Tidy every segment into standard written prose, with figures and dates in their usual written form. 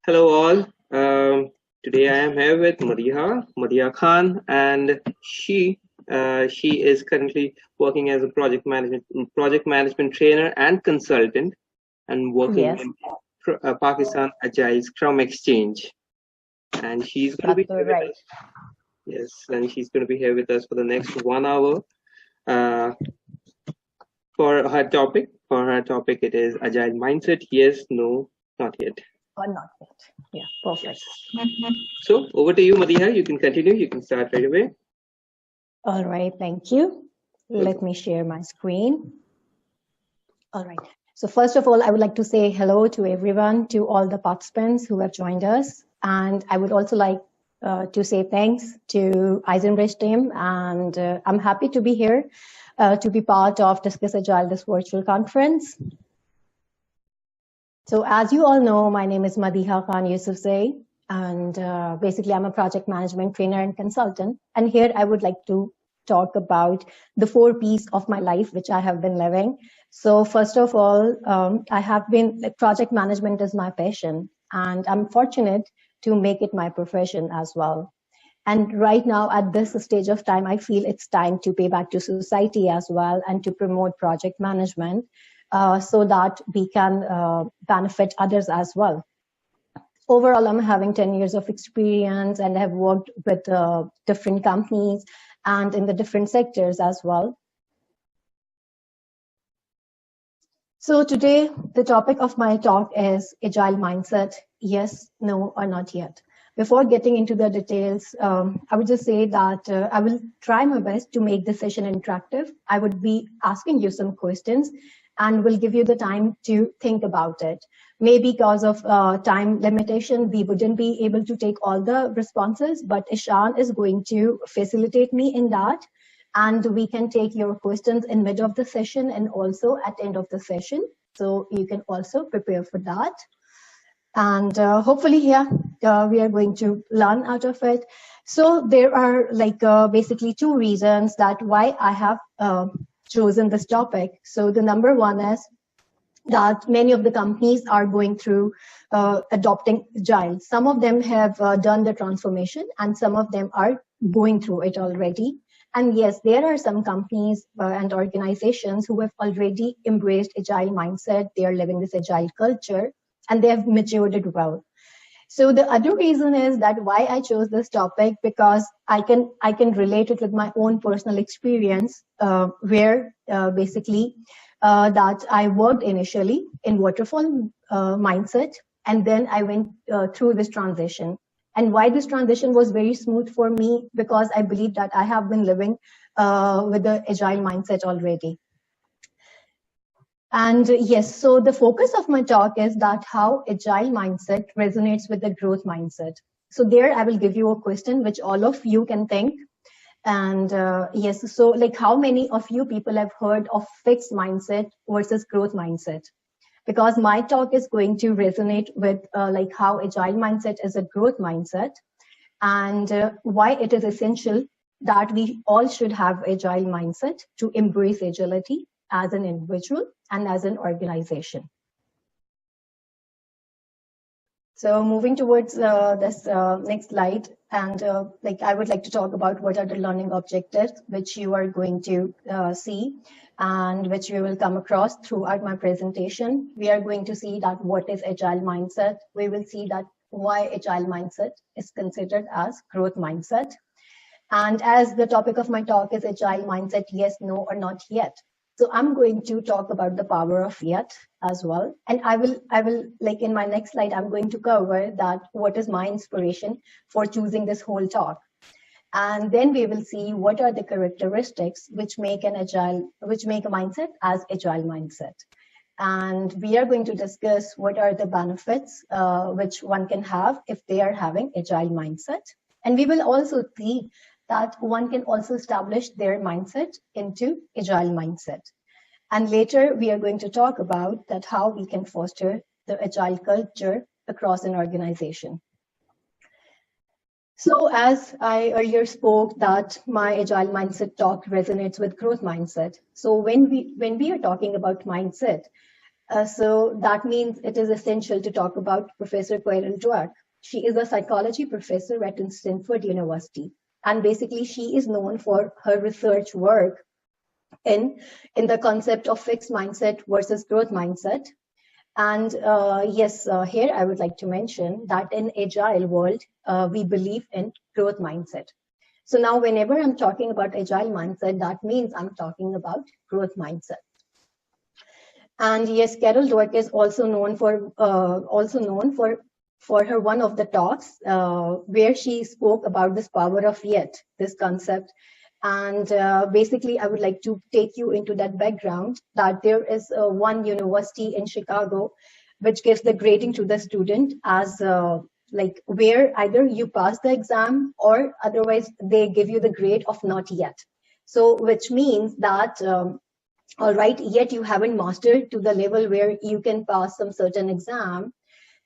Hello all. Today I am here with Madiha Khan, and she is currently working as a project management trainer and consultant, and working Yes, in Pakistan Agile Scrum Exchange. And she's going to be that's here with right. us. Yes, and she's going to be here with us for the next 1 hour. Uh, for her topic, it is Agile Mindset. Yes, no, not yet. Or not yet. Yeah, perfect. Yes. So over to you, Madiha. You can continue. You can start right away. All right, thank you. Let me share my screen. All right. So first of all, I would like to say hello to everyone, to all the participants who have joined us. And I would also like to say thanks to iZenBridge team. And I'm happy to be here to be part of Discuss Agile, this virtual conference. So as you all know, my name is Madiha Khan Yusufzai, and basically I'm a project management trainer and consultant. And here I would like to talk about the 4 P's of my life, which I have been living. So first of all, project management is my passion, and I'm fortunate to make it my profession as well. And right now at this stage of time, I feel it's time to pay back to society as well and to promote project management. So that we can benefit others as well. Overall, I'm having 10 years of experience and have worked with different companies and in the different sectors as well. So today, the topic of my talk is Agile Mindset, yes, no, or not yet. Before getting into the details, I would just say that I will try my best to make this session interactive. I would be asking you some questions and will give you the time to think about it. Maybe because of time limitation, we wouldn't be able to take all the responses, but Ishan is going to facilitate me in that. And we can take your questions in mid of the session and also at end of the session. So you can also prepare for that. And hopefully here we are going to learn out of it. So there are basically 2 reasons that why I have chosen this topic. So the number one is that many of the companies are going through adopting Agile. Some of them have done the transformation and some of them are going through it already. And yes, there are some companies and organizations who have already embraced Agile mindset. They are living this Agile culture and they have matured it well. So the other reason is that why I chose this topic, because I can relate it with my own personal experience, where basically that I worked initially in waterfall mindset, and then I went through this transition. And why this transition was very smooth for me, because I believe that I have been living with the Agile mindset already. And yes, so the focus of my talk is that how Agile mindset resonates with the growth mindset. So there I will give you a question which all of you can think. And yes, so like how many of you people have heard of fixed mindset versus growth mindset? Because my talk is going to resonate with like how Agile mindset is a growth mindset and why it is essential that we all should have Agile mindset to embrace agility as an individual and as an organization. So moving towards this next slide, and I would like to talk about what are the learning objectives which you are going to see and which you will come across throughout my presentation. We are going to see that what is Agile mindset. We will see that why Agile mindset is considered as growth mindset. And as the topic of my talk is Agile mindset, yes, no, or not yet. So I'm going to talk about the power of yet as well. And I will like in my next slide, I'm going to cover that what is my inspiration for choosing this whole talk. And then we will see what are the characteristics which make a mindset as Agile mindset. And we are going to discuss what are the benefits which one can have if they are having Agile mindset. And we will also see that one can also establish their mindset into Agile mindset. And later we are going to talk about that how we can foster the Agile culture across an organization. So as I earlier spoke that my Agile mindset talk resonates with growth mindset. So when we are talking about mindset, So that means it is essential to talk about Professor Carol Dweck. She is a psychology professor at Stanford University. And basically, she is known for her research work in the concept of fixed mindset versus growth mindset. And yes, here I would like to mention that in Agile world, we believe in growth mindset. So now whenever I'm talking about Agile mindset, that means I'm talking about growth mindset. And yes, Carol Dweck is also known for her one of the talks where she spoke about this power of yet, this concept. And basically, I would like to take you into that background that there is one university in Chicago which gives the grading to the student as like where either you pass the exam or otherwise they give you the grade of not yet. So which means that all right, yet you haven't mastered to the level where you can pass some certain exam.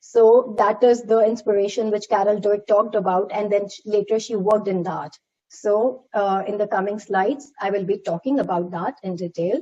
So that is the inspiration which Carol Dweck talked about, and then later she worked in that. So in the coming slides, I will be talking about that in detail.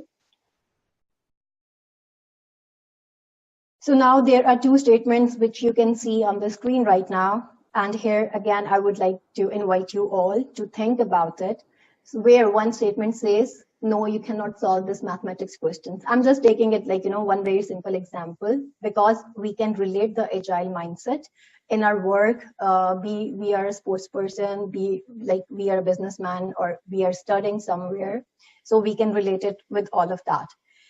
So now there are two statements which you can see on the screen right now. And here again, I would like to invite you all to think about it. So where one statement says, no, you cannot solve this mathematics questions. I'm just taking it like, one very simple example because we can relate the agile mindset in our work. We are a sports person, we are a businessman, or we are studying somewhere. So we can relate it with all of that.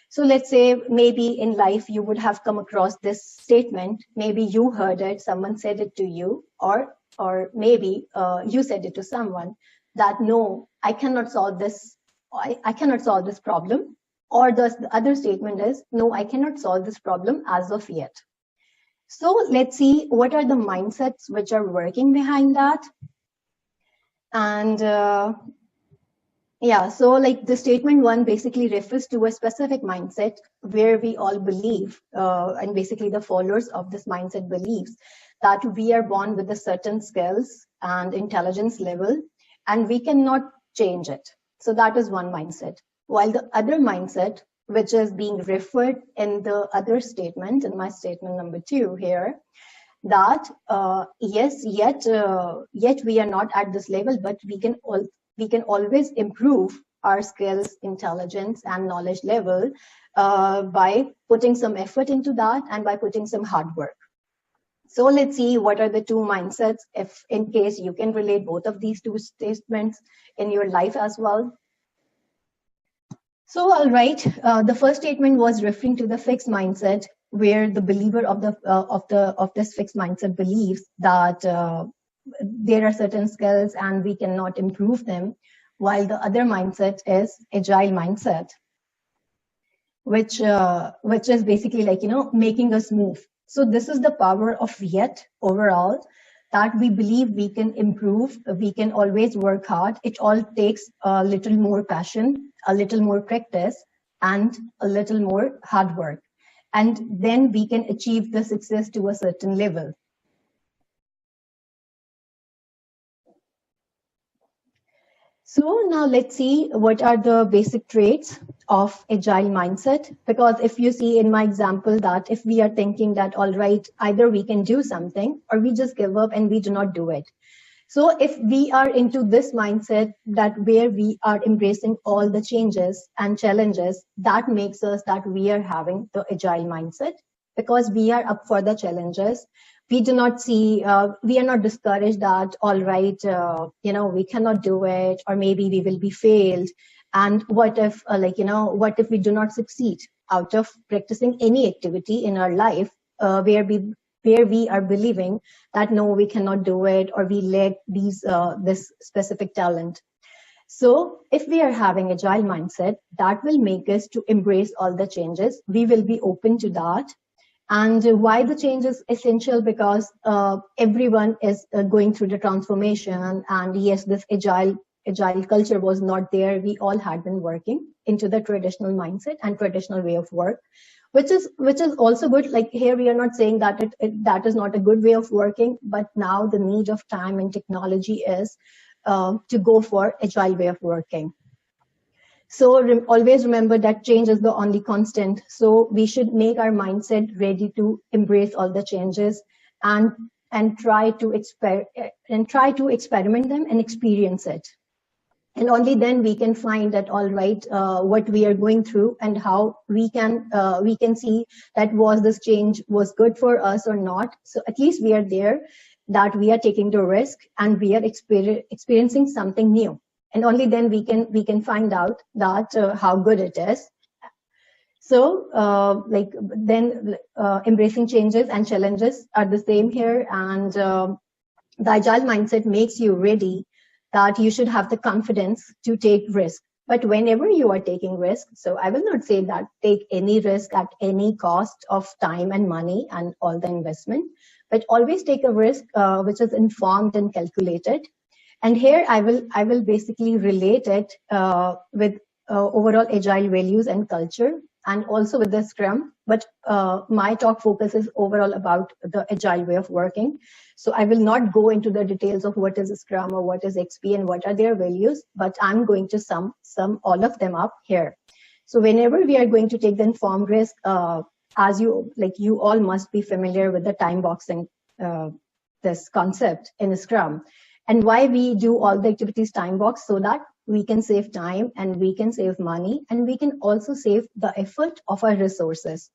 So let's say maybe in life you would have come across this statement. Maybe you heard it, someone said it to you, or maybe you said it to someone that no, I cannot solve this. I cannot solve this problem. Or the other statement is no, I cannot solve this problem as of yet. So let's see what are the mindsets which are working behind that. And yeah, so like the statement one basically refers to a specific mindset where we all believe, and basically the followers of this mindset believes that we are born with a certain skills and intelligence level, and we cannot change it. So that is one mindset. While the other mindset, which is being referred in the other statement, in my statement number 2 here, that yes, yet we are not at this level, but we can always improve our skills, intelligence, and knowledge level by putting some effort into that and by putting some hard work. So let's see what are the two mindsets, if in case you can relate both of these two statements in your life as well. So, all right, the first statement was referring to the fixed mindset, where the believer of this fixed mindset believes that there are certain skills and we cannot improve them, while the other mindset is agile mindset, which is basically like making us move. So this is the power of yet overall, that we believe we can improve, we can always work hard. It all takes a little more passion, a little more practice, and a little more hard work. And then we can achieve the success to a certain level. So now let's see what are the basic traits of agile mindset. Because if you see in my example that if we are thinking that, all right, either we can do something or we just give up and we do not do it. So if we are into this mindset that where we are embracing all the changes and challenges, that makes us that we are having the agile mindset, because we are up for the challenges. We do not see, we are not discouraged that, all right, we cannot do it, or maybe we will be failed. And what if, what if we do not succeed out of practicing any activity in our life where we are believing that no, we cannot do it, or we lack this specific talent. So if we are having agile mindset, that will make us to embrace all the changes. We will be open to that. And why the change is essential? Because everyone is going through the transformation. And yes, this agile culture was not there. We all had been working into the traditional mindset and traditional way of work, which is also good. Like here, we are not saying that that is not a good way of working, but now the need of time and technology is to go for agile way of working. So always remember that change is the only constant. So we should make our mindset ready to embrace all the changes and try to experiment them and experience it. And only then we can find that, all right, what we are going through and how we can see that was this change was good for us or not. So at least we are there, that we are taking the risk and we are experiencing something new. And only then we can find out that how good it is. So embracing changes and challenges are the same here. And the agile mindset makes you ready, that you should have the confidence to take risk. But whenever you are taking risk, so I will not say that take any risk at any cost of time and money and all the investment, but always take a risk which is informed and calculated. And here I will basically relate it with overall agile values and culture, and also with the Scrum. But my talk focuses overall about the agile way of working. So I will not go into the details of what is Scrum or what is XP and what are their values, but I'm going to sum all of them up here. So whenever we are going to take the informed risk, as you all must be familiar with the time boxing, this concept in Scrum. And why we do all the activities time box, so that we can save time and we can save money and we can also save the effort of our resources.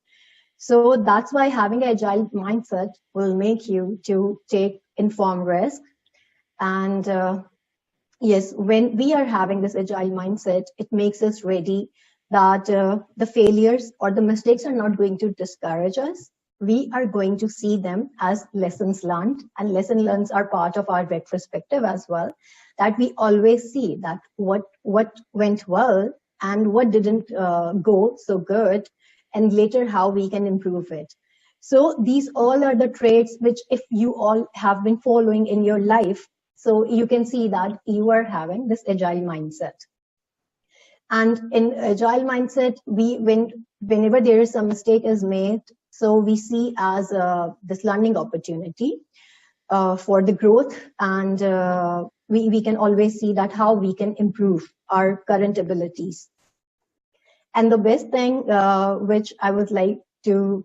So that's why having an agile mindset will make you to take informed risk. And yes, when we are having this agile mindset, it makes us ready that the failures or the mistakes are not going to discourage us. We are going to see them as lessons learned, and lesson learned are part of our retrospective as well, that we always see that what went well and what didn't go so good, and later how we can improve it. So these all are the traits which, if you all have been following in your life, so you can see that you are having this agile mindset. And in agile mindset, whenever there is a mistake is made, so we see as this learning opportunity for the growth, and we can always see that how we can improve our current abilities. And the best thing which I would like to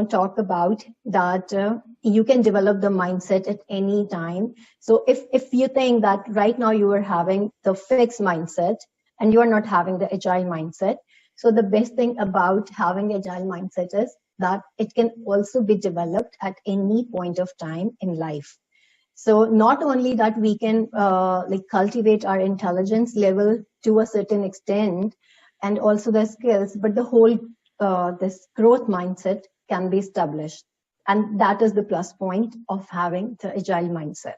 talk about, that you can develop the mindset at any time. So if you think that right now you are having the fixed mindset and you are not having the agile mindset, so the best thing about having agile mindset is that it can also be developed at any point of time in life. So not only that we can cultivate our intelligence level to a certain extent and also the skills, but the whole this growth mindset can be established. And that is the plus point of having the agile mindset.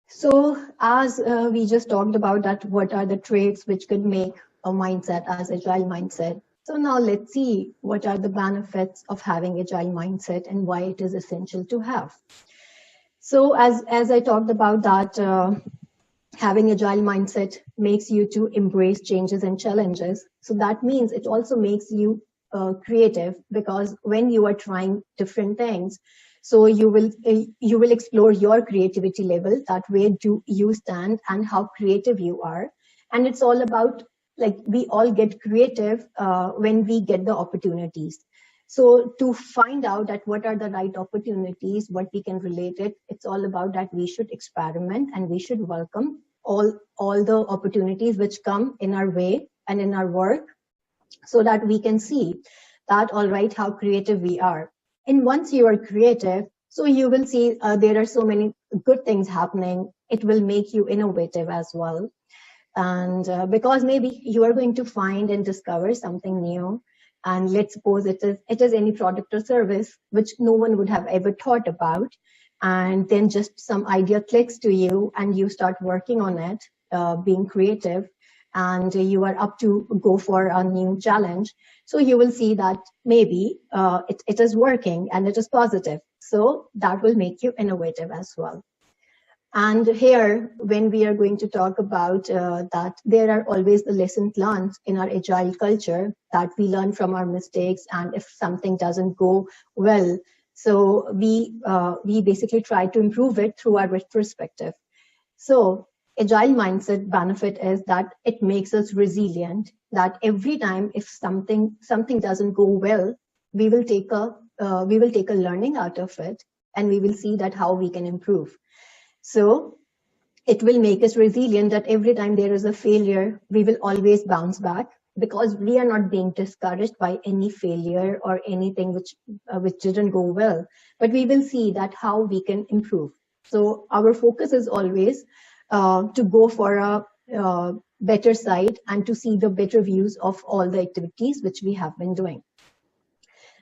So as we just talked about that, what are the traits which could make a mindset as agile mindset? So now let's see what are the benefits of having agile mindset and why it is essential to have. So as I talked about that, having agile mindset makes you to embrace changes and challenges. So that means it also makes you creative, because when you are trying different things, so you will explore your creativity level, that where do you stand and how creative you are. And it's all about, like, we all get creative when we get the opportunities. So to find out that what are the right opportunities, what we can relate it, it's all about that we should experiment and we should welcome all the opportunities which come in our way and in our work, so that we can see that, all right, how creative we are. And once you are creative, so you will see there are so many good things happening. It will make you innovative as well. And because maybe you are going to find and discover something new. And let's suppose it is any product or service which no one would have ever thought about. And then just some idea clicks to you and you start working on it, being creative, and you are up to go for a new challenge. So you will see that maybe it is working and it is positive. So that will make you innovative as well. And here, when we are going to talk about that, there are always the lessons learned in our agile culture, that we learn from our mistakes, and if something doesn't go well, so we basically try to improve it through our retrospective. So Agile mindset benefit is that it makes us resilient, that every time if something doesn't go well, we will take a learning out of it, and we will see that how we can improve. So it will make us resilient, that every time there is a failure, we will always bounce back, because we are not being discouraged by any failure or anything which didn't go well, but we will see that how we can improve. So our focus is always to go for a better side and to see the better views of all the activities which we have been doing.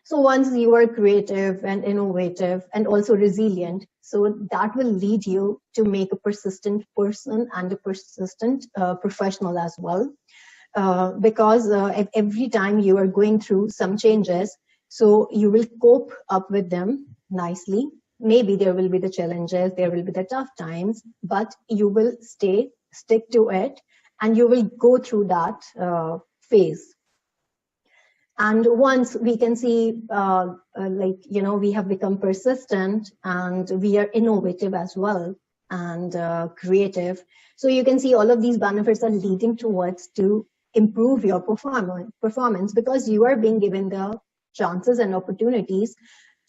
So once you are creative and innovative and also resilient, so that will lead you to make a persistent person and a persistent professional as well. Because every time you are going through some changes, so you will cope up with them nicely. Maybe there will be the challenges, there will be the tough times, but you will stick to it, and you will go through that phase. And once we can see, we have become persistent and we are innovative as well, and creative. So you can see all of these benefits are leading towards to improve your performance, because you are being given the chances and opportunities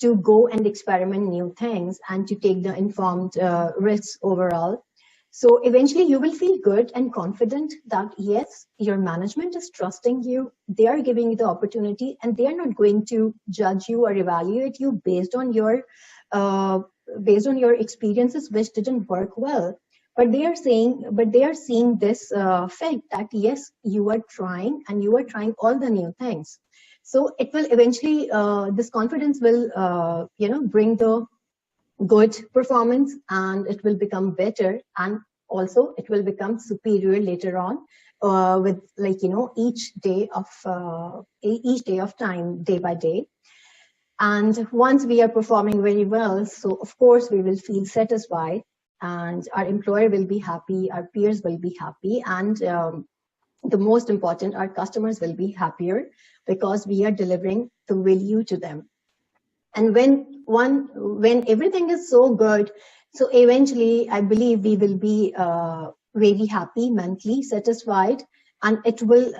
to go and experiment new things and to take the informed risks overall. So eventually you will feel good and confident that yes, your management is trusting you, they are giving you the opportunity, and they are not going to judge you or evaluate you based on your experiences which didn't work well. But they are seeing this fact that yes, you are trying, and you are trying all the new things. So it will eventually, this confidence will, bring the good performance, and it will become better, and also it will become superior later on, with each day of time, day by day. And once we are performing very well, so of course we will feel satisfied, and our employer will be happy, our peers will be happy, and the most important, our customers will be happier, because we are delivering the value to them. And when everything is so good, so eventually I believe we will be very happy, mentally satisfied, and it will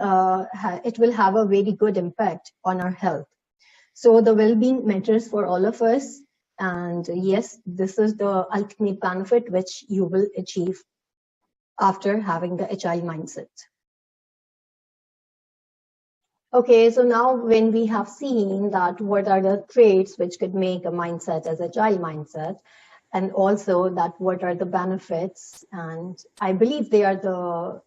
have a very good impact on our health. So the well-being matters for all of us, and yes, this is the ultimate benefit which you will achieve after having the agile mindset. Okay, so now when we have seen that what are the traits which could make a mindset as agile mindset, and also that what are the benefits, and I believe they are the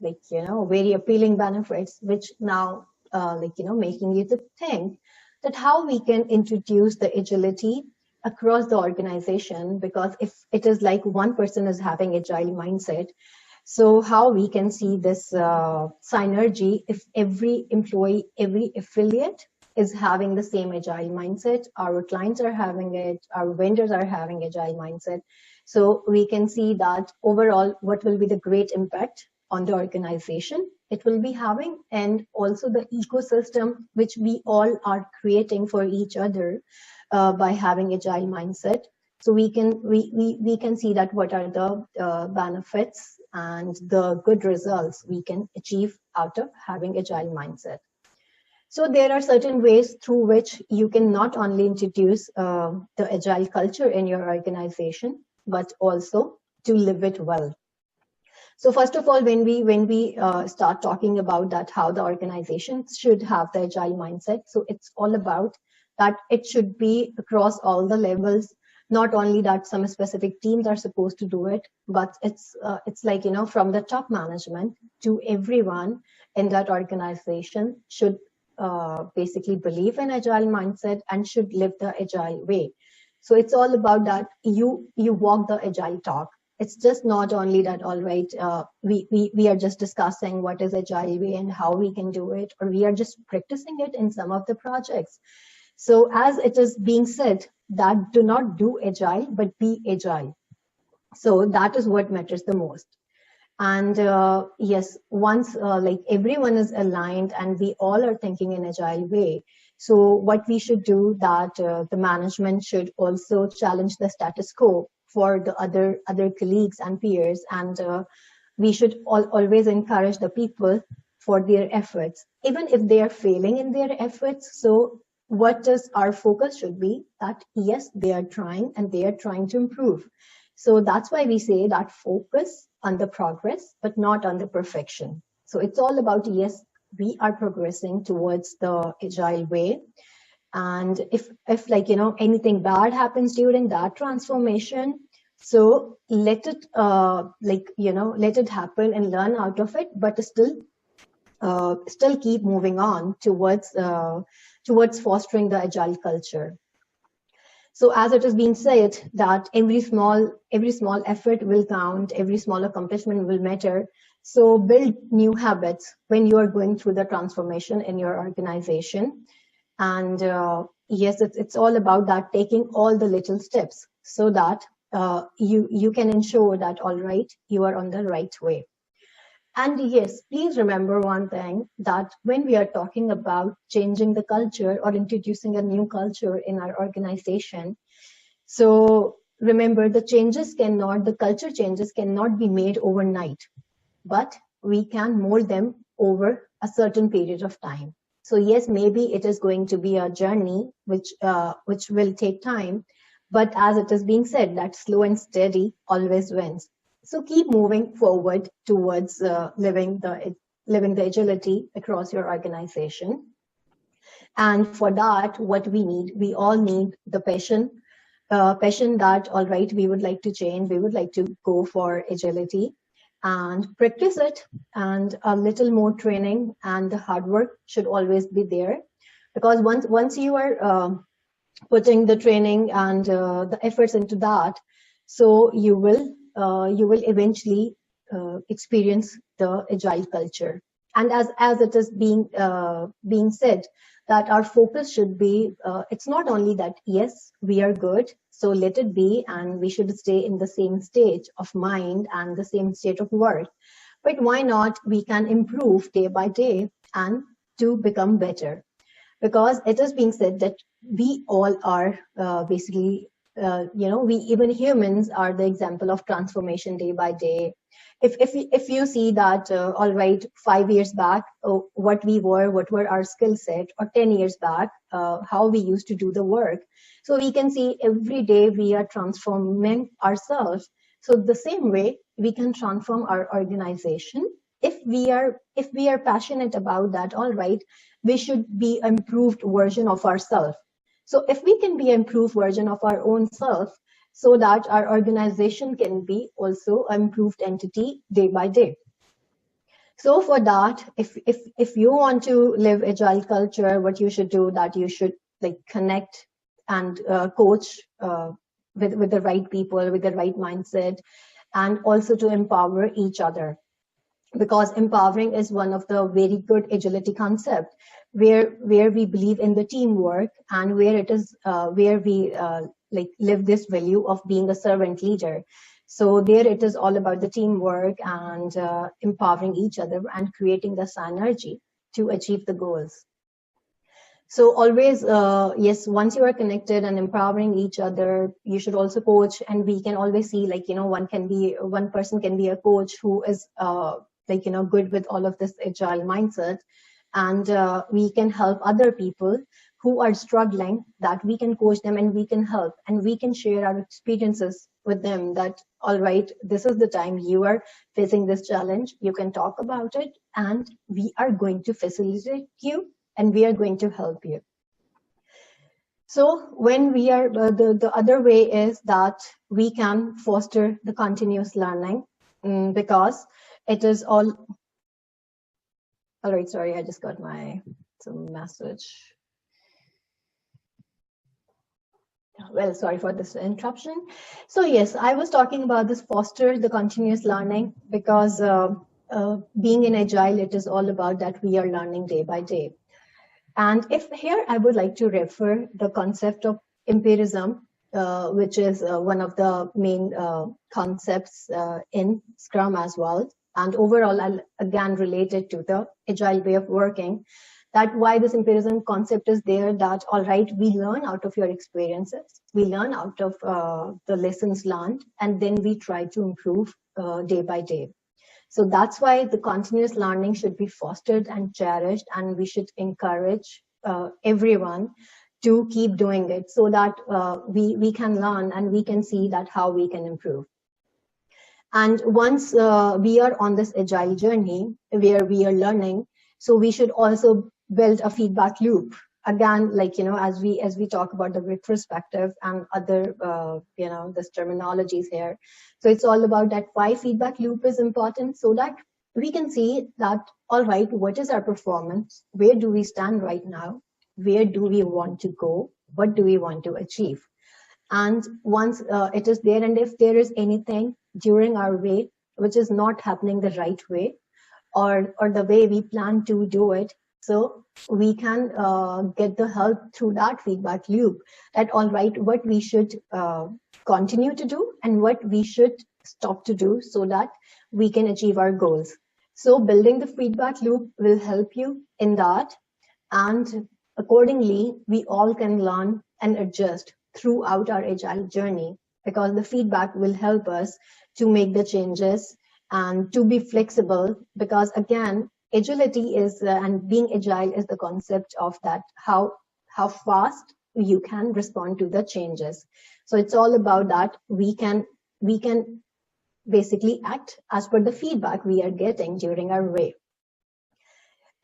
very appealing benefits, which now making you to think that how we can introduce the agility across the organization, because if it is like one person is having agile mindset, so how we can see this synergy if every employee, every affiliate is having the same agile mindset, our clients are having it, our vendors are having agile mindset. So we can see that overall what will be the great impact on the organization it will be having, and also the ecosystem which we all are creating for each other by having agile mindset. So we can see that what are the benefits and the good results we can achieve out of having agile mindset. So there are certain ways through which you can not only introduce the agile culture in your organization, but also to live it well. So first of all, when we start talking about that, how the organization should have the agile mindset, so it's all about that it should be across all the levels. Not only that some specific teams are supposed to do it, but it's like, from the top management to everyone in that organization should basically believe in agile mindset and should live the agile way. So it's all about that you walk the agile talk. It's just not only that, all right, we are just discussing what is agile way and how we can do it, or we are just practicing it in some of the projects. So as it is being said, that do not do agile, but be agile. So that is what matters the most. And yes, once like everyone is aligned and we all are thinking in agile way, so what we should do that the management should also challenge the status quo for the other colleagues and peers, and we should always encourage the people for their efforts, even if they are failing in their efforts. So what does our focus should be that yes, they are trying and they are trying to improve. So that's why we say that focus on the progress, but not on the perfection. So it's all about, yes, we are progressing towards the agile way. And if like, anything bad happens during that transformation, so let it let it happen and learn out of it, but still keep moving on towards fostering the agile culture. So as it has been said that every small effort will count, every small accomplishment will matter. So build new habits when you are going through the transformation in your organization. And yes, it's all about that, taking all the little steps so that you can ensure that, all right, you are on the right way. And yes, please remember one thing, that when we are talking about changing the culture or introducing a new culture in our organization, so remember, the culture changes cannot be made overnight, but we can mold them over a certain period of time. So yes, maybe it is going to be a journey which will take time, but as it is being said, that slow and steady always wins. So keep moving forward towards living the agility across your organization. And for that, what we all need the passion that, all right, we would like to change, we would like to go for agility, and practice it, and a little more training and the hard work should always be there, because once you are putting the training and the efforts into that, so you will eventually experience the agile culture. And as it is being said, that our focus should be, it's not only that yes, we are good, so let it be, and we should stay in the same state of mind and the same state of work, but why not we can improve day by day and to become better. Because it is being said that we all are basically, we, even humans, are the example of transformation day by day. If you see that, all right, 5 years back, what were our skill set, or 10 years back, how we used to do the work. So we can see every day we are transforming ourselves. So the same way we can transform our organization. If we are passionate about that, all right, we should be an improved version of ourselves. So if we can be an improved version of our own self, so that our organization can be also an improved entity day by day. So for that, if you want to live agile culture, what you should do, that you should like connect and coach with the right people, with the right mindset, and also to empower each other. Because empowering is one of the very good agility concept, where we believe in the teamwork, and where it is where we like live this value of being a servant leader. So there it is all about the teamwork and empowering each other and creating the synergy to achieve the goals. So always, yes, once you are connected and empowering each other, you should also coach. And we can always see, like, one person can be a coach who is good with all of this agile mindset. And we can help other people who are struggling, that we can coach them and we can help and we can share our experiences with them, that, all right, this is the time you are facing this challenge, you can talk about it, and we are going to facilitate you and we are going to help you. So when we are, the other way is that we can foster the continuous learning, because it is all right, sorry, I just got some message. Well, sorry for this interruption. So yes, I was talking about this foster the continuous learning, because being in Agile, it is all about that we are learning day by day. And if here I would like to refer the concept of empirism, which is one of the main concepts in Scrum as well. And overall, I'll again relate it to the Agile way of working, that why this empirism concept is there, that, all right, we learn out of your experiences, we learn out of the lessons learned, and then we try to improve day by day. So that's why the continuous learning should be fostered and cherished, and we should encourage everyone to keep doing it so that we can learn and we can see that how we can improve. And once we are on this agile journey where we are learning, so we should also build a feedback loop. Again, like, as we talk about the retrospective and other, this terminologies here. So it's all about that why feedback loop is important, so that we can see that, all right, what is our performance? Where do we stand right now? Where do we want to go? What do we want to achieve? And once it is there, and if there is anything during our way which is not happening the right way, or the way we plan to do it, so we can get the help through that feedback loop, that all right, what we should continue to do and what we should stop to do so that we can achieve our goals. So building the feedback loop will help you in that, and accordingly we all can learn and adjust throughout our agile journey, because the feedback will help us to make the changes and to be flexible. Because again, agility is and being agile is the concept of that how fast you can respond to the changes. So it's all about that we can basically act as per the feedback we are getting during our way.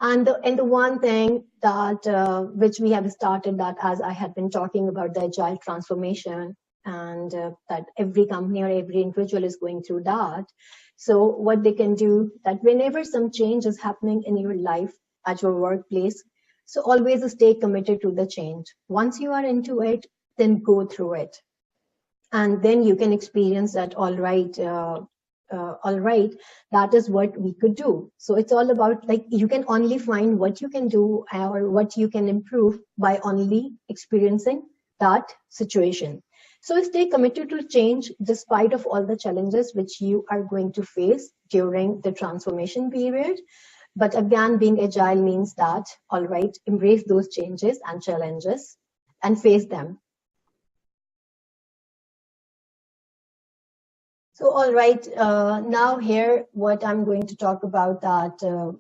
And the one thing that which we have started, that as I had been talking about the agile transformation, and that every company or every individual is going through that. So what they can do, that whenever some change is happening in your life at your workplace, so always stay committed to the change. Once you are into it, then go through it, and then you can experience that, all right, that is what we could do. So it's all about, like, you can only find what you can do or what you can improve by only experiencing that situation. So stay committed to change despite of all the challenges which you are going to face during the transformation period. But again, being agile means that, all right, embrace those changes and challenges and face them. So, all right, now here, what I'm going to talk about that,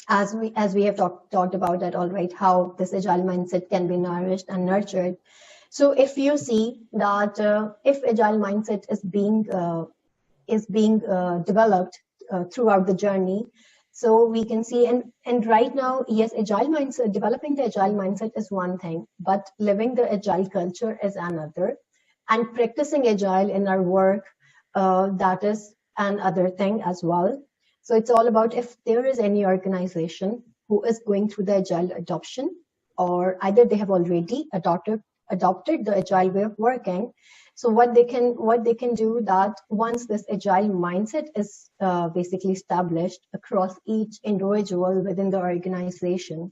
as we have talked about that, all right, how this agile mindset can be nourished and nurtured. So if you see that if agile mindset is being developed throughout the journey, so we can see, and right now, yes, agile mindset, developing the agile mindset is one thing, but living the agile culture is another, and practicing agile in our work, that is another thing as well. So it's all about, if there is any organization who is going through the agile adoption, or either they have already adopted the agile way of working. So what they can do, that once this agile mindset is basically established across each individual within the organization,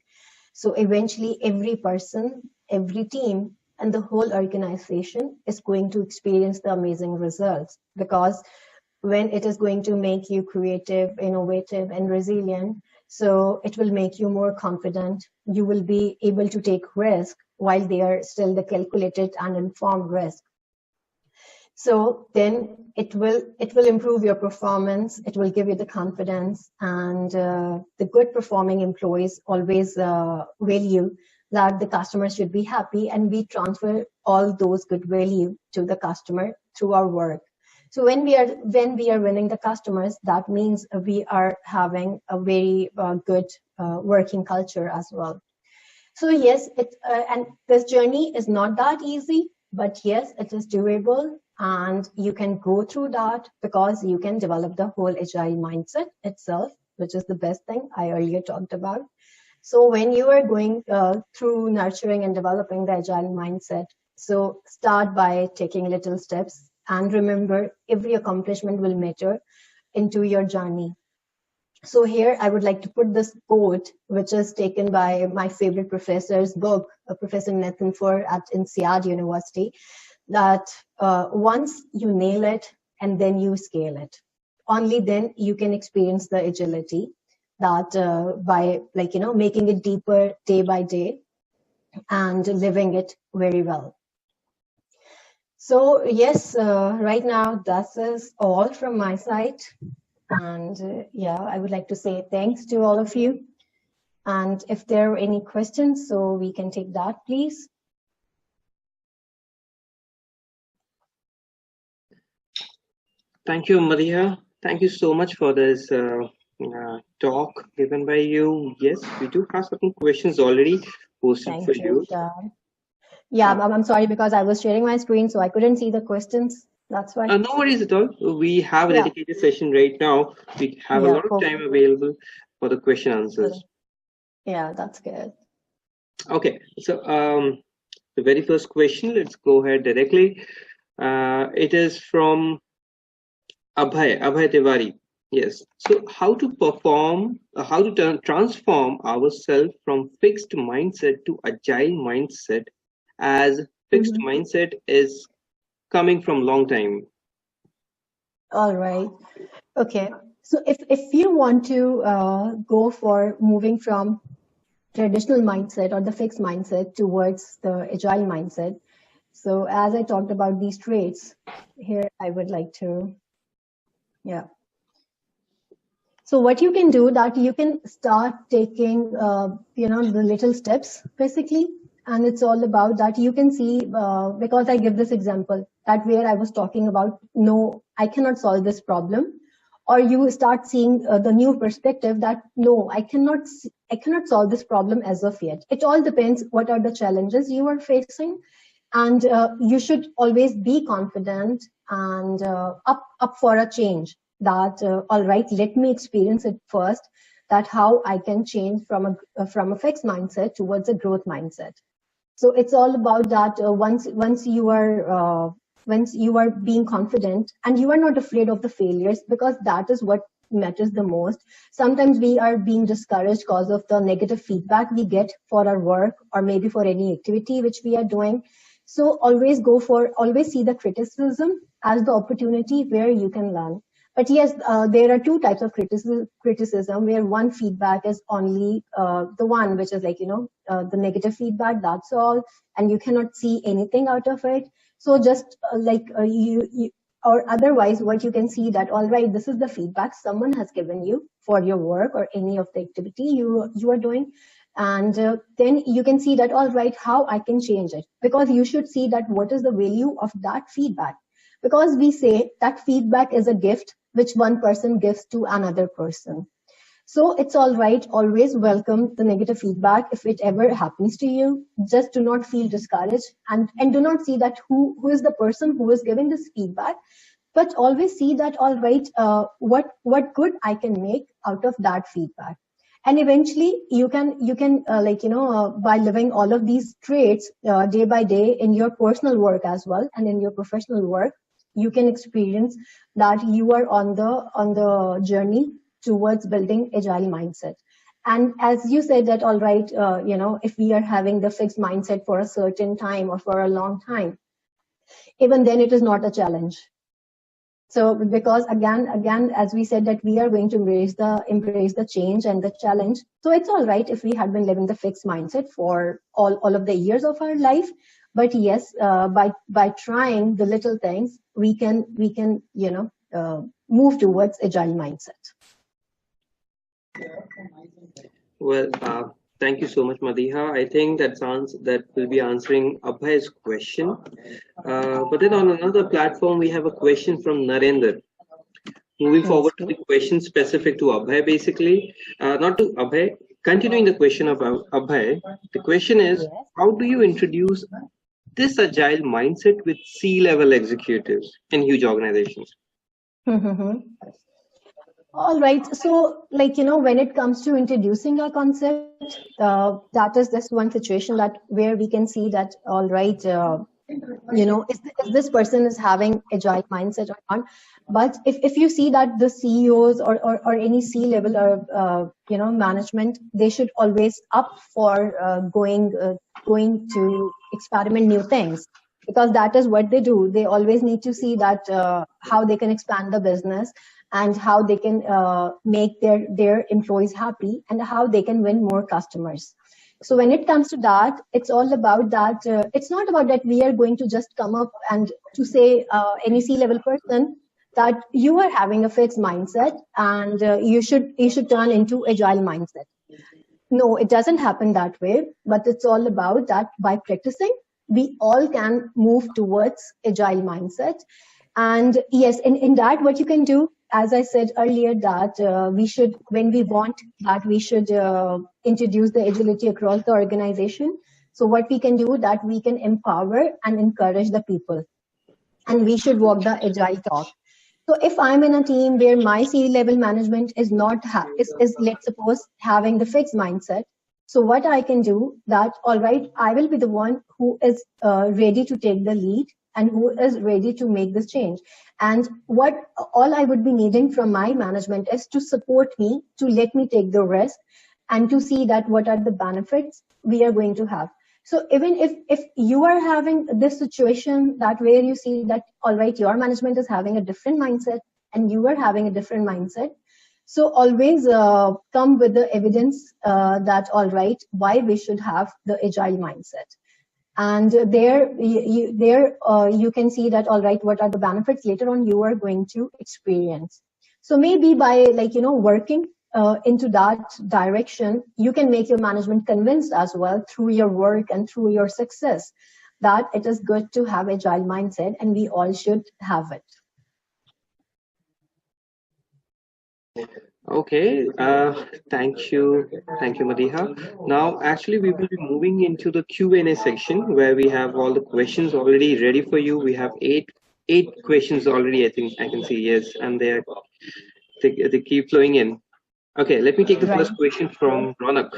so eventually every person, every team, and the whole organization is going to experience the amazing results, because when it is going to make you creative, innovative, and resilient, so it will make you more confident. You will be able to take risk while they are still the calculated and informed risk. So then it will improve your performance. It will give you the confidence, and the good performing employees always value that the customer should be happy, and we transfer all those good value to the customer through our work. So when we are winning the customers, that means we are having a very good working culture as well. So yes, and this journey is not that easy, but yes, it is doable, and you can go through that, because you can develop the whole agile mindset itself, which is the best thing I earlier talked about. So when you are going through nurturing and developing the agile mindset, so start by taking little steps, and remember, every accomplishment will matter into your journey. So here I would like to put this quote, which is taken by my favorite professor's book, Professor Nathan Ford at INSEAD University, that once you nail it and then you scale it, only then you can experience the agility, that by making it deeper day by day and living it very well. So yes, right now that is all from my side, And yeah, I would like to say thanks to all of you. And if there are any questions, so we can take that, please. Thank you, Maria. Thank you so much for this talk given by you. Yes, we do have certain questions already posted for you. Yeah, I'm sorry because I was sharing my screen, so I couldn't see the questions. That's why. No worries at all. We have a dedicated session right now. We have a lot of time available for the question answers. Yeah, that's good. Okay, so the very first question, let's go ahead directly. It is from Abhay Tiwari. Yes. So how to transform ourselves from fixed mindset to agile mindset, as fixed mindset is coming from long time. All right. Okay. So if you want to go for moving from traditional mindset or the fixed mindset towards the agile mindset, so as I talked about these traits, here I would like to, yeah. So what you can do that you can start taking, the little steps basically. And it's all about that you can see, because I give this example that where I was talking about, no, I cannot solve this problem. Or you start seeing the new perspective that, no, I cannot solve this problem as of yet. It all depends what are the challenges you are facing. And you should always be confident and up for a change that, all right, let me experience it first, that how I can change from a fixed mindset towards a growth mindset. So it's all about that. Once you are being confident and you are not afraid of the failures, because that is what matters the most. Sometimes we are being discouraged because of the negative feedback we get for our work or maybe for any activity which we are doing. So always see the criticism as the opportunity where you can learn. But yes, there are two types of criticism, where one feedback is only the one which is like, the negative feedback, that's all, and you cannot see anything out of it. So just you or otherwise what you can see that, all right, this is the feedback someone has given you for your work or any of the activity you are doing. And then you can see that, all right, how I can change it, because you should see that what is the value of that feedback. Because we say that feedback is a gift which one person gives to another person. So it's all right, always welcome the negative feedback if it ever happens to you. Just do not feel discouraged, and do not see that who is the person who is giving this feedback, but always see that, all right, what good I can make out of that feedback. And eventually you can by living all of these traits day by day in your personal work as well and in your professional work, you can experience that you are on the journey towards building agile mindset. And as you said that, all right, if we are having the fixed mindset for a certain time or for a long time, even then it is not a challenge. So because again, as we said that we are going to embrace the change and the challenge. So it's all right if we had been living the fixed mindset for all of the years of our life. But yes, by trying the little things, we can move towards agile mindset. Well, thank you so much, Madiha. I think that will be answering Abhay's question. But then on another platform, we have a question from Narendra. Moving forward to the question specific to Abhay, basically, not to Abhay, continuing the question of Abhay, the question is, how do you introduce this agile mindset with C-level executives in huge organizations? All right. So, when it comes to introducing a concept, that is this one situation where we can see that, all right, if this person is having agile mindset or not. But if you see that the CEOs or any C-level or management, they should always up for going to experiment new things, because that is what they do. They always need to see that how they can expand the business and how they can make their employees happy and how they can win more customers. So when it comes to that, it's all about that. It's not about that we are going to just come up and to say any C-level person that you are having a fixed mindset and you should turn into agile mindset. No, it doesn't happen that way, but it's all about that by practicing, we all can move towards agile mindset. And yes, in that, what you can do, as I said earlier, that we should, when we want that, we should introduce the agility across the organization. So what we can do, that we can empower and encourage the people, and we should walk the agile talk. So if I'm in a team where my C-level management is not is let's suppose having the fixed mindset, so what I can do that, all right, I will be the one who is ready to take the lead and who is ready to make this change. And what all I would be needing from my management is to support me, to let me take the risk, and to see that what are the benefits we are going to have. So even if you are having this situation that where you see that, all right, your management is having a different mindset and you are having a different mindset, so always come with the evidence that, all right, why we should have the agile mindset. And there you can see that, all right, what are the benefits later on you are going to experience. So maybe by working into that direction, you can make your management convinced as well through your work and through your success that it is good to have agile mindset and we all should have it. Okay, thank you, Madiha. Now, actually, we will be moving into the Q&A section where we have all the questions already ready for you. We have eight questions already. I think I can see, yes, and they keep flowing in. Okay, let me take the first question from Ronak.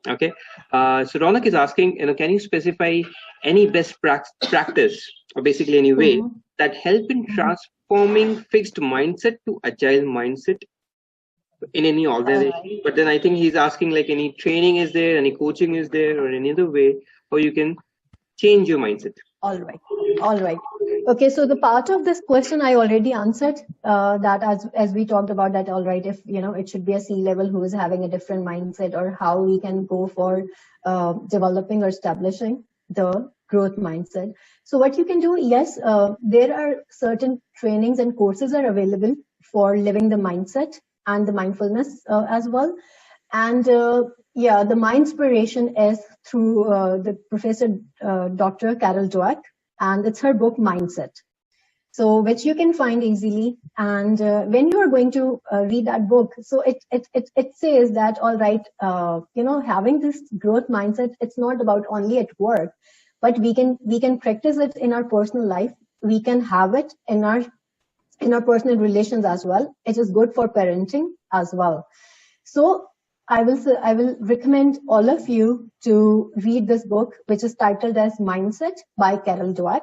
Okay, so Ronak is asking, can you specify any best practice, or basically any way that help in transforming fixed mindset to agile mindset in any organization? But then I think he's asking, like, any training is there, any coaching is there, or any other way how you can change your mindset? All right. Okay, so the part of this question I already answered, that as we talked about that, all right, if it should be a C-level who is having a different mindset, or how we can go for developing or establishing the growth mindset. So what you can do, yes, there are certain trainings and courses are available for living the mindset and the mindfulness as well. And yeah, the my inspiration is through the professor, Dr. Carol Dweck, and it's her book Mindset, so which you can find easily. And when you are going to read that book, so it says that, all right, having this growth mindset, it's not about only at work, but we can practice it in our personal life. We can have it in our personal relations as well. It is good for parenting as well. So I will recommend all of you to read this book, which is titled as Mindset by Carol Dweck.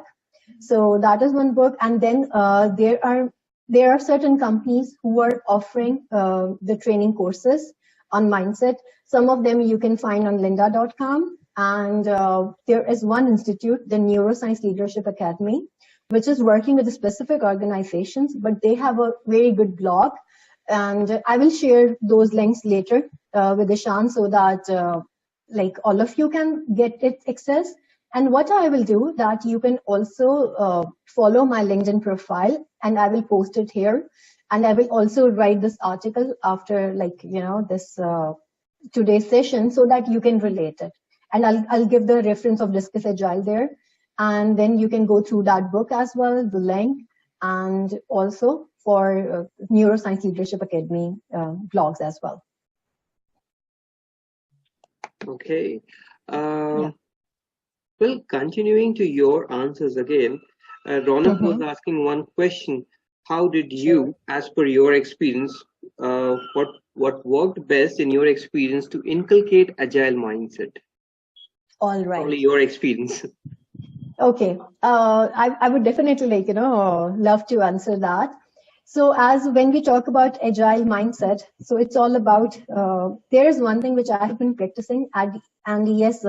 So that is one book. And then there are certain companies who are offering the training courses on mindset. Some of them you can find on lynda.com. And there is one institute, the Neuroscience Leadership Academy, which is working with the specific organizations, but they have a very good blog. And I will share those links later with Ishan, so that like all of you can get it access. And what I will do, that you can also follow my LinkedIn profile, and I will post it here. And I will also write this article after, like, this today's session, so that you can relate it. And I'll give the reference of Discuss Agile there. And then you can go through that book as well, the link, and also for Neuroscience Leadership Academy blogs as well. Okay. Well, continuing to your answers again, Ronak was asking one question. How did you, as per your experience, what worked best in your experience to inculcate agile mindset? All right. Only your experience. Okay. I would definitely love to answer that. So as when we talk about agile mindset, so it's all about, there is one thing which I have been practicing, and yes,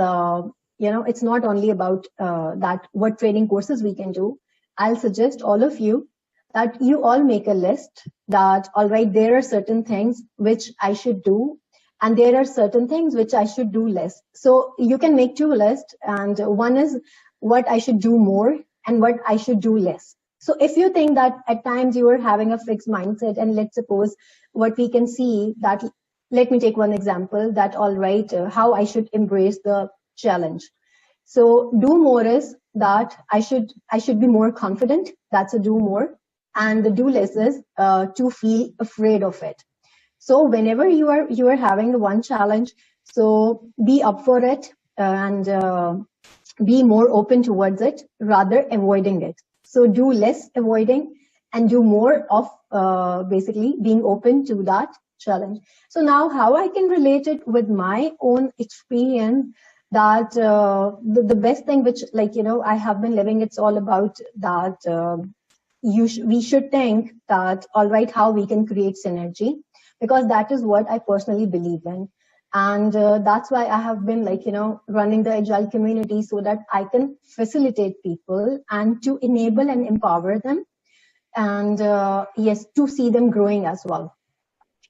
it's not only about that what training courses we can do. I'll suggest all of you that you all make a list that, all right, there are certain things which I should do, and there are certain things which I should do less. So you can make two lists, and one is what I should do more and what I should do less. So if you think that at times you are having a fixed mindset, and let's suppose what we can see that, let me take one example that, all right, how I should embrace the challenge. So do more is that I should be more confident. That's a do more. And the do less is to feel afraid of it. So whenever you are having one challenge, so be up for it, and be more open towards it rather avoiding it. So do less avoiding and do more of basically being open to that challenge. So now how I can relate it with my own experience, that the best thing which, like, I have been living, it's all about that we should think that, all right, how we can create synergy, because that is what I personally believe in. And that's why I have been, like, running the Agile community, so that I can facilitate people and to enable and empower them, and yes, to see them growing as well.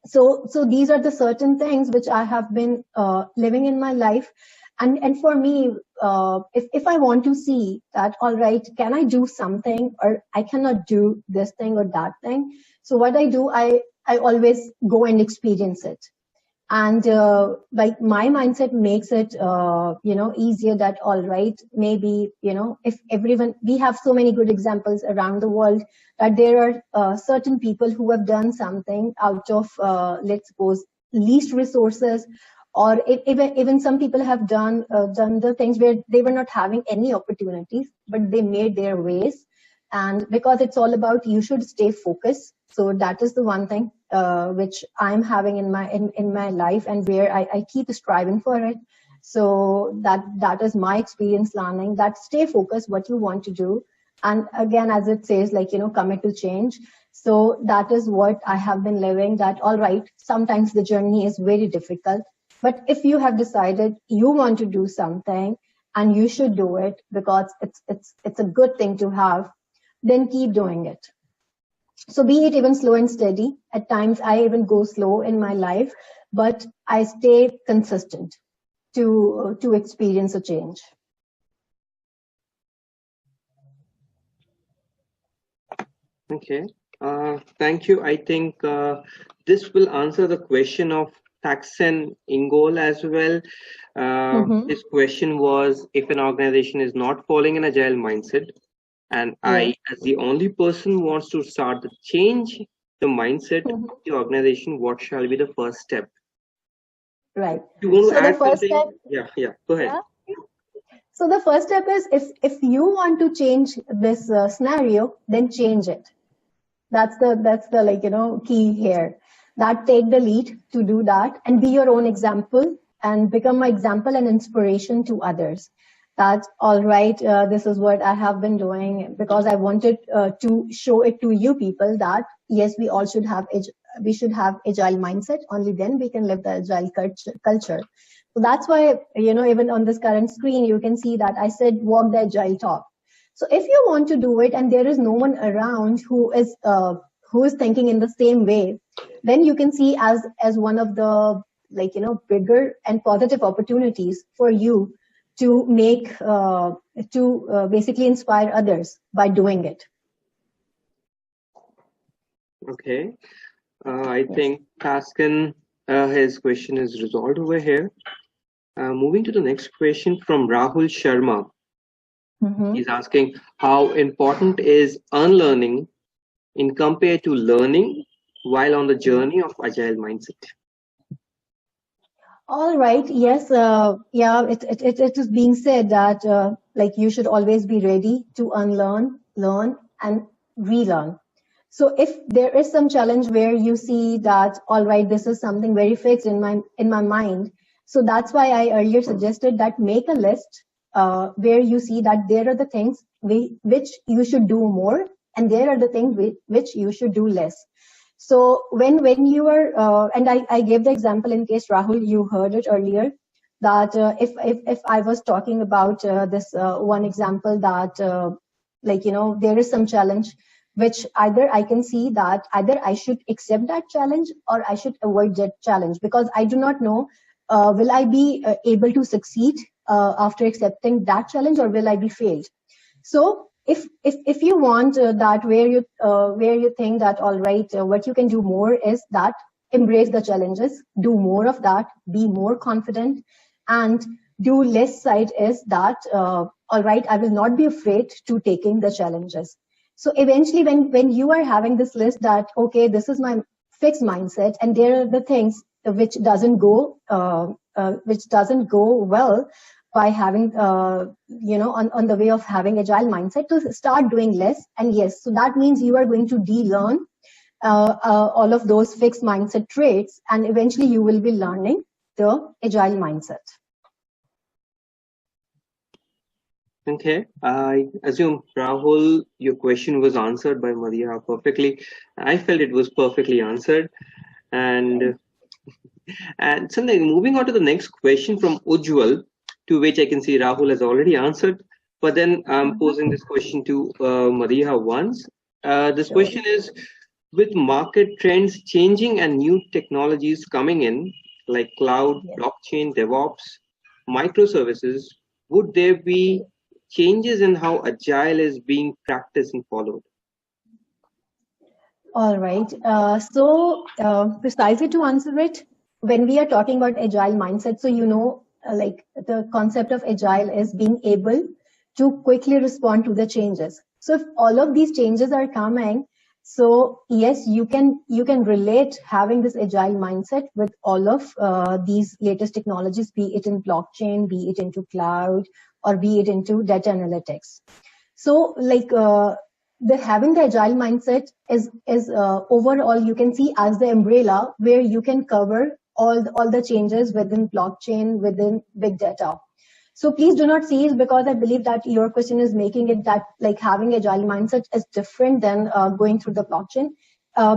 So these are the certain things which I have been living in my life. And for me, if I want to see that, all right, can I do something, or I cannot do this thing or that thing, so what I do, I always go and experience it. And like, my mindset makes it easier, that, all right, maybe, if everyone, we have so many good examples around the world, that there are certain people who have done something out of let's suppose least resources, or even some people have done the things where they were not having any opportunities, but they made their ways. And because it's all about, you should stay focused. So that is the one thing which I'm having in my life, and where I keep striving for it. So that is my experience learning, that stay focused what you want to do. And again, as it says, like, commit to change. So that is what I have been living, that, all right, sometimes the journey is very difficult, but if you have decided you want to do something, and you should do it because it's a good thing to have, then keep doing it. So be it even slow and steady. At times I even go slow in my life, but I stay consistent to experience a change. Okay. Thank you. I think this will answer the question of Taxen Ingol as well. This question was, if an organization is not following an agile mindset, and I, as the only person, wants to start the change the mindset of the organization, what shall be the first step? Right. You want to So add the first something? step, Yeah, go ahead. Yeah. So the first step is, if you want to change this scenario, then change it. That's the like, key here. That take the lead to do that, and be your own example, and become an example and inspiration to others. That, all right, this is what I have been doing, because I wanted to show it to you people that yes, we all should have agile mindset. Only then we can live the agile culture. So that's why, even on this current screen, you can see that I said walk the agile talk. So if you want to do it, and there is no one around who is thinking in the same way, then you can see as one of the, like, bigger and positive opportunities for you to make basically inspire others by doing it. Okay. I think Taskin, his question is resolved over here. Moving to the next question from Rahul Sharma. He's asking, how important is unlearning in compared to learning while on the journey of agile mindset? All right. Yes. It is being said that like, you should always be ready to unlearn, learn, and relearn. So if there is some challenge where you see that, all right, this is something very fixed in my mind. So that's why I earlier suggested that make a list where you see that there are the things which you should do more, and there are the things which you should do less. So when you are, and I gave the example in case Rahul, you heard it earlier, that if I was talking about this one example that like, there is some challenge which either I can see that either I should accept that challenge or I should avoid that challenge, because I do not know will I be able to succeed after accepting that challenge, or will I be failed. So if you want that where you think that all right, what you can do more is that embrace the challenges, do more of that, be more confident, and do less side is that all right, I will not be afraid to taking the challenges. So eventually when you are having this list that okay, this is my fixed mindset and there are the things which doesn't go well by having on the way of having agile mindset, to start doing less. And yes, so that means you are going to de-learn all of those fixed mindset traits, and eventually you will be learning the agile mindset. Okay, I assume, Rahul, your question was answered by Maria perfectly. I felt it was perfectly answered. And something, moving on to the next question from Ujjwal, to which I can see Rahul has already answered. But then I'm posing this question to Maria once. This question is, with market trends changing and new technologies coming in, like cloud, blockchain, DevOps, microservices, would there be changes in how agile is being practiced and followed? All right. So precisely to answer it, when we are talking about agile mindset, so like the concept of agile is being able to quickly respond to the changes. So if all of these changes are coming, so yes, you can relate having this agile mindset with all of these latest technologies, be it in blockchain, be it into cloud, or be it into data analytics. So like having the agile mindset is overall, you can see as the umbrella where you can cover all the changes within blockchain, within big data. So please do not see it, because I believe that your question is making it that like having agile mindset is different than going through the blockchain.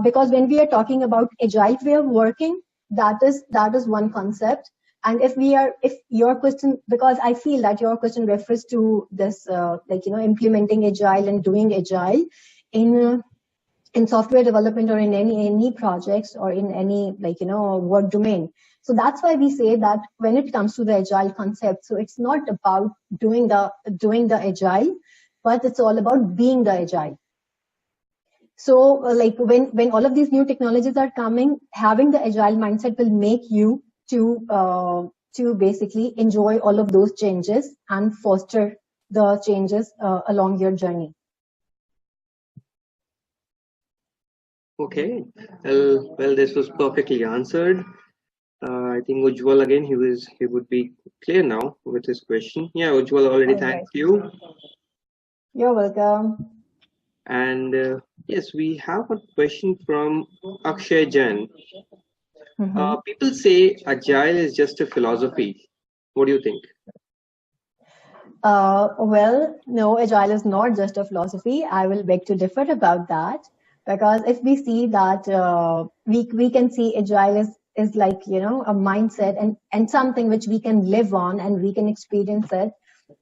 Because when we are talking about agile way of working, that is one concept. And if your question, because I feel that your question refers to this, implementing agile and doing agile in software development or in any projects or in any work domain. So that's why we say that when it comes to the agile concept, so it's not about doing the agile, but it's all about being the agile. So like when all of these new technologies are coming, having the agile mindset will make you to basically enjoy all of those changes and foster the changes along your journey. Okay, well, this was perfectly answered. I think Ujjwal again, he would be clear now with his question. Yeah, Ujjwal already thanked you. You're welcome. And yes, we have a question from Akshay Jain. People say agile is just a philosophy. What do you think? Well, no, agile is not just a philosophy. I will beg to differ about that, because if we see that we can see agile is like a mindset and something which we can live on and we can experience it.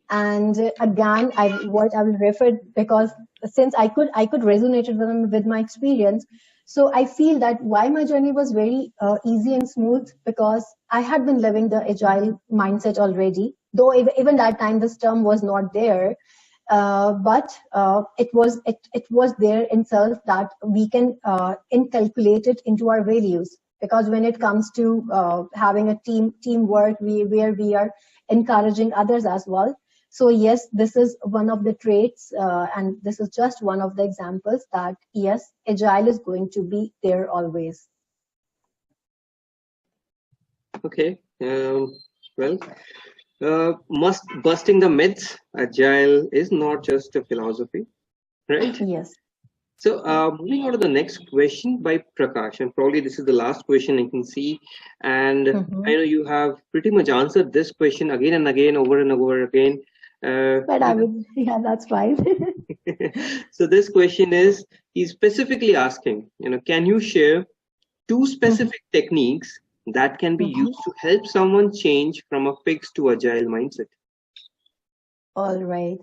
And again, I will refer, because since I could resonate with my experience, so I feel that why my journey was very easy and smooth, because I had been living the agile mindset already. Though even that time this term was not there, but it was there in self, that we can inculcate it into our values. Because when it comes to having a teamwork, where we are encouraging others as well. So yes, this is one of the traits, and this is just one of the examples that yes, agile is going to be there always. Okay, well, busting the myths, agile is not just a philosophy, right? Yes. So moving on to the next question by Prakash, and probably this is the last question I can see. And I know you have pretty much answered this question again and again, over and over again. But I would, yeah, that's fine. So this question is, he's specifically asking, can you share 2 specific techniques that can be used to help someone change from a fixed to agile mindset? All right.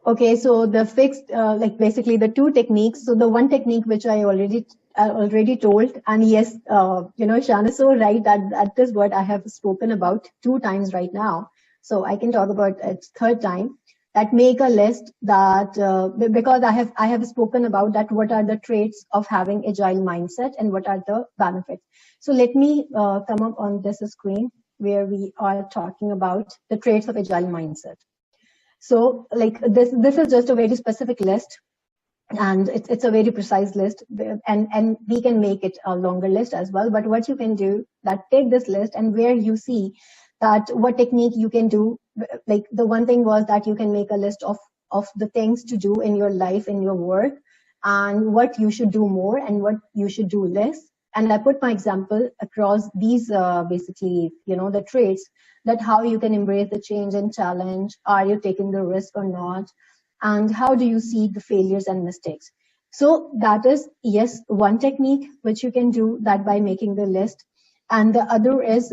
Okay, so the fixed, like basically the 2 techniques. So the one technique which I already told, and yes, Shan is so right that is what I have spoken about 2 times right now. So I can talk about it 3rd time. that make a list that because I have spoken about that what are the traits of having agile mindset and what are the benefits. So let me come up on this screen where we are talking about the traits of agile mindset. So like this is just a very specific list, and it's a very precise list, and we can make it a longer list as well. But what you can do, that take this list and where you see that what technique you can do, like the one thing was that you can make a list of the things to do in your life, in your work, and what you should do more and what you should do less. And I put my example across these basically, the traits, that how you can embrace the change and challenge, are you taking the risk or not, and how do you see the failures and mistakes. So that is, yes, one technique which you can do that by making the list. And the other is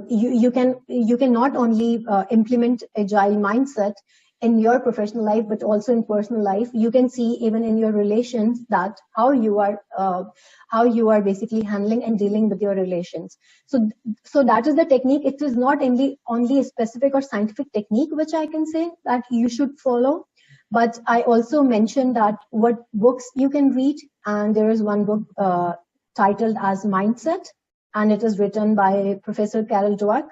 you can not only implement agile mindset in your professional life, but also in personal life. You can see even in your relations that how you are basically handling and dealing with your relations. So that is the technique. It is not only a specific or scientific technique which I can say that you should follow, but I also mentioned that what books you can read, and there is one book titled as Mindset, and it is written by Professor Carol Dweck.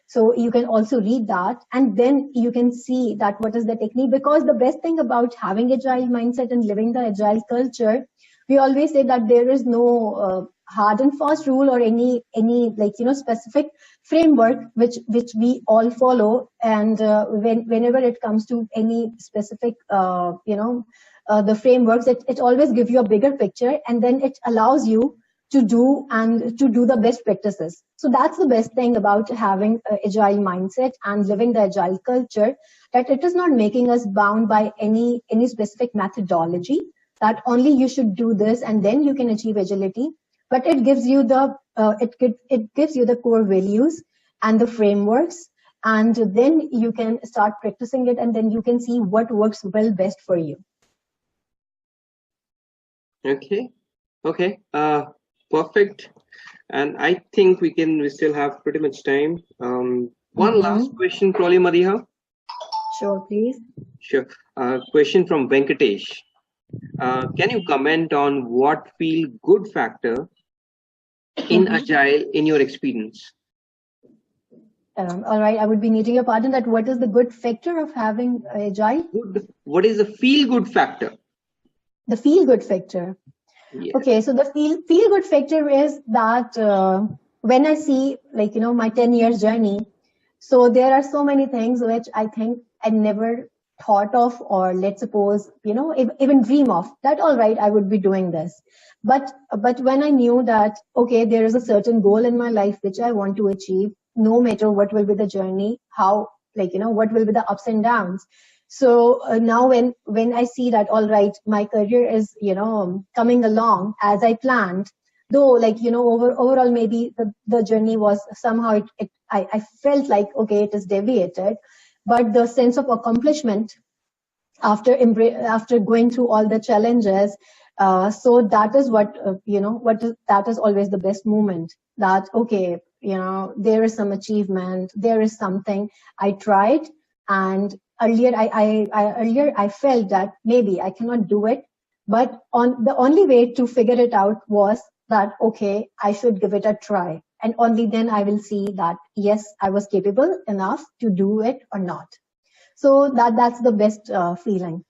So you can also read that, and then you can see that what is the technique. Because the best thing about having agile mindset and living the agile culture, we always say that there is no hard and fast rule or any specific framework which we all follow. And whenever it comes to any specific the frameworks, it always gives you a bigger picture, and then it allows you to do the best practices. So that's the best thing about having an agile mindset and living the agile culture, that it is not making us bound by any specific methodology, that only you should do this and then you can achieve agility. But it gives you it gives you the core values and the frameworks, and then you can start practicing it, and then you can see what works well best for you. Okay. Perfect. And I think we still have pretty much time. One last question, probably, Mariha. Sure, please. Sure. Question from Venkatesh. Can you comment on what feel good factor in Agile in your experience? All right, I would be needing your pardon. That what is the good factor of having Agile? What is the feel good factor? The feel good factor. Yes. Okay, so the feel good factor is that when I see my 10 years journey, so there are so many things which I think I never thought of, or let's suppose even dream of, that all right, I would be doing this. But when I knew that okay, there is a certain goal in my life which I want to achieve, no matter what will be the journey, how what will be the ups and downs. So now when I see that all right, my career is coming along as I planned, though overall maybe the journey was somehow I felt like okay, it is deviated, but the sense of accomplishment after going through all the challenges, so that is what that is always the best moment, that okay, there is some achievement, there is something I tried, and earlier I felt that maybe I cannot do it, but the only way to figure it out was that okay, I should give it a try, and only then I will see that yes, I was capable enough to do it or not. So that's the best feeling.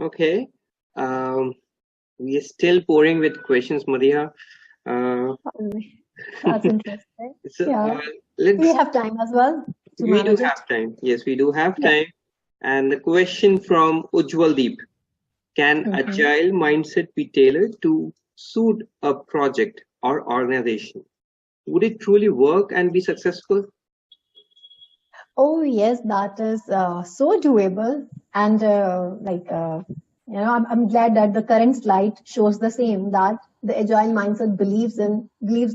Okay, we are still pouring with questions, Mariha. That's interesting. So, yeah. We have time as well. We do have time. Yes, we do have time. And the question from Ujjwal Deep: can Agile mindset be tailored to suit a project or organization? Would it truly work and be successful? Oh yes, that is so doable, and I'm glad that the current slide shows the same, that the agile mindset believes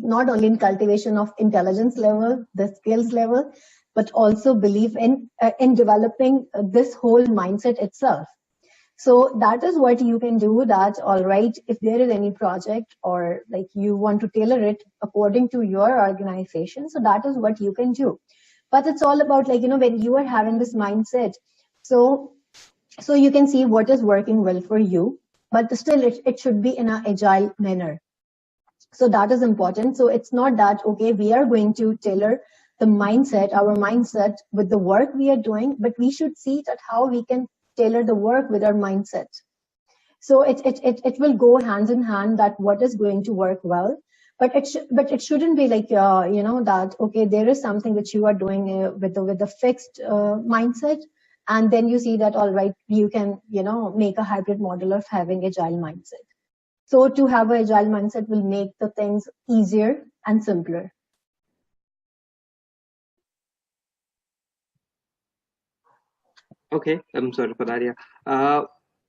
not only in cultivation of intelligence level, the skills level, but also believe in developing this whole mindset itself. So that is what you can do, that all right, if there is any project or like you want to tailor it according to your organization, so that is what you can do. But it's all about like, when you are having this mindset, so you can see what is working well for you, but still it should be in an agile manner. So that is important. So it's not that, okay, we are going to tailor our mindset with the work we are doing, but we should see that how we can tailor the work with our mindset. So it will go hand in hand, that what is going to work well, but it shouldn't be like that, okay, there is something which you are doing with the fixed mindset, and then you see that all right, you can make a hybrid model of having agile mindset. So to have an agile mindset will make the things easier and simpler. Okay, I'm sorry for that. Yeah.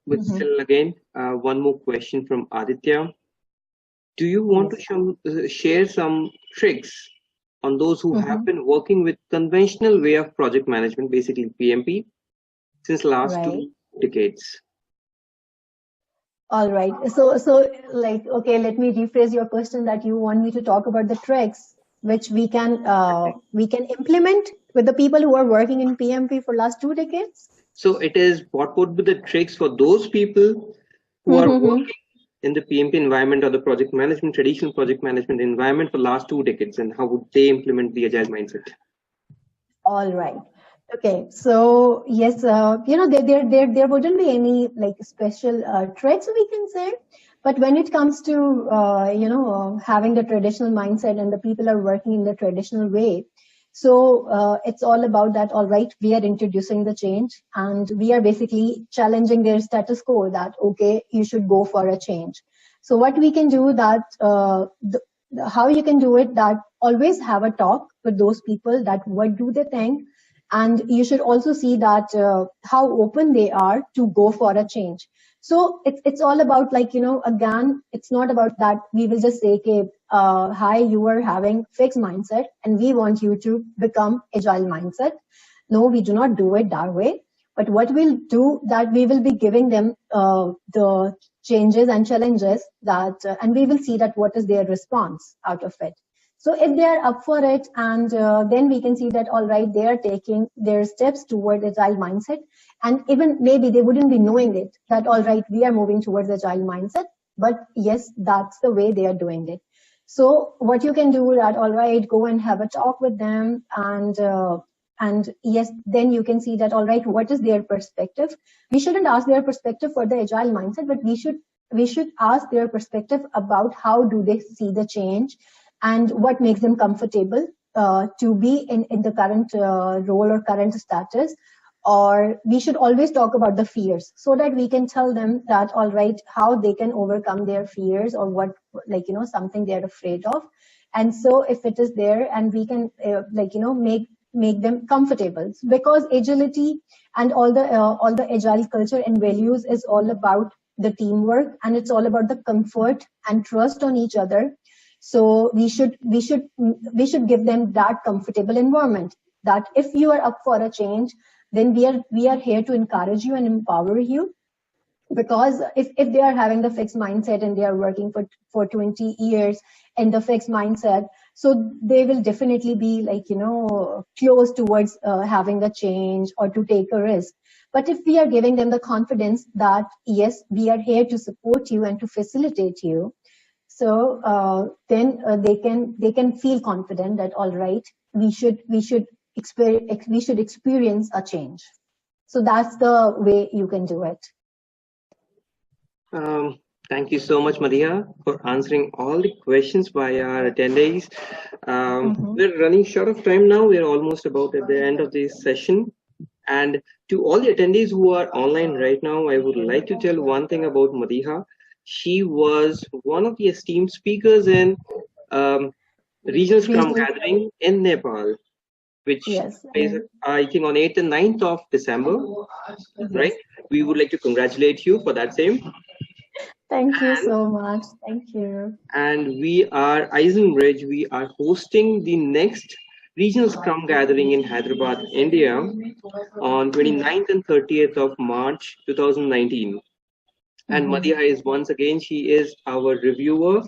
But still, again, one more question from Aditya. Do you want to share some tricks on those who have been working with conventional way of project management, basically PMP, since last 2 decades? All right. So like, okay, let me rephrase your question, that you want me to talk about the tricks which we can implement with the people who are working in PMP for last 2 decades. So it is, what would be the tricks for those people who are working in the PMP environment or the project management, traditional project management environment for last 2 decades, and how would they implement the agile mindset? All right. Okay, so yes, there wouldn't be any like special tricks we can say, but when it comes to having the traditional mindset and the people are working in the traditional way, so it's all about that. All right, we are introducing the change, and we are basically challenging their status quo. That okay, you should go for a change. So what we can do, that how you can do it, that always have a talk with those people, that what do they think, and you should also see that how open they are to go for a change. So it's all about like, again, it's not about that we will just say, okay, hi, you are having fixed mindset and we want you to become agile mindset. No, we do not do it that way. But what we'll do, that we will be giving them the changes and challenges, that and we will see that what is their response out of it. So if they are up for it, and then we can see that all right, they are taking their steps toward agile mindset, and even maybe they wouldn't be knowing it, that all right, we are moving towards agile mindset, but yes, that's the way they are doing it. So what you can do, that all right, go and have a talk with them, and yes, then you can see that all right, what is their perspective. We shouldn't ask their perspective for the agile mindset, but we should ask their perspective about how do they see the change and what makes them comfortable to be in the current role or current status. Or we should always talk about the fears, so that we can tell them that all right, how they can overcome their fears, or what, like, something they're afraid of. And so if it is there, and we can make them comfortable, because agility and all the agile culture and values is all about the teamwork, and it's all about the comfort and trust on each other. So we should give them that comfortable environment, that if you are up for a change, then we are here to encourage you and empower you. Because if they are having the fixed mindset and they are working for 20 years in the fixed mindset, so they will definitely be like, close towards having a change or to take a risk. But if we are giving them the confidence that yes, we are here to support you and to facilitate you, so then they can feel confident that all right, we should experience a change. So that's the way you can do it. Thank you so much, Maria, for answering all the questions by our attendees. We're running short of time now. We're almost about at the end of this session. And to all the attendees who are online right now, I would like to tell one thing about Madiha. She was one of the esteemed speakers in Regional Scrum Gathering in Nepal, which is, I think, on 8th and 9th of December, right? We would like to congratulate you for that same. Thank you so much. Thank you. And we are iZenBridge. We are hosting the next regional Scrum gathering in Hyderabad, India on 29th and 30th of March 2019. And Madhya is once again, she is our reviewer,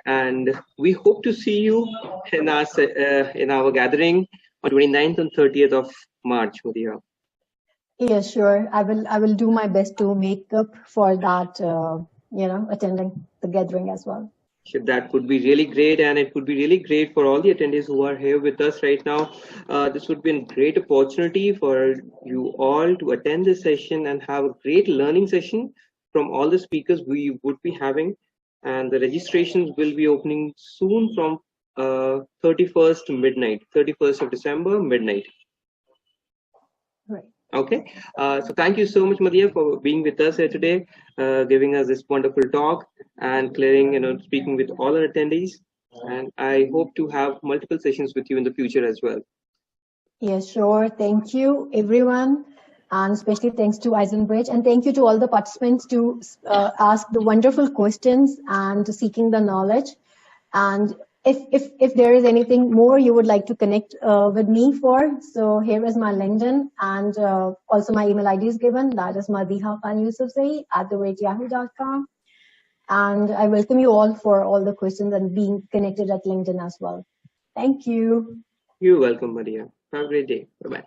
and we hope to see you in our gathering on 29th and 30th of March, Madhya. Yeah, sure. I will do my best to make up for that. Attending the gathering as well. That would be really great, and it would be really great for all the attendees who are here with us right now. This would be a great opportunity for you all to attend this session and have a great learning session from all the speakers we would be having. And the registrations will be opening soon from 31st midnight, 31st of December midnight. Right. Okay, so thank you so much, Madhya, for being with us here today, giving us this wonderful talk and clearing, speaking with all our attendees. And I hope to have multiple sessions with you in the future as well. Yeah, sure. Thank you, everyone. And especially thanks to iZenBridge. And thank you to all the participants to ask the wonderful questions and seeking the knowledge. And if there is anything more you would like to connect with me for, so here is my LinkedIn, and also my email ID is given. That is madhiha@yahoo.com. And I welcome you all for all the questions and being connected at LinkedIn as well. Thank you. You're welcome, Madhya. Have a great day. Bye-bye.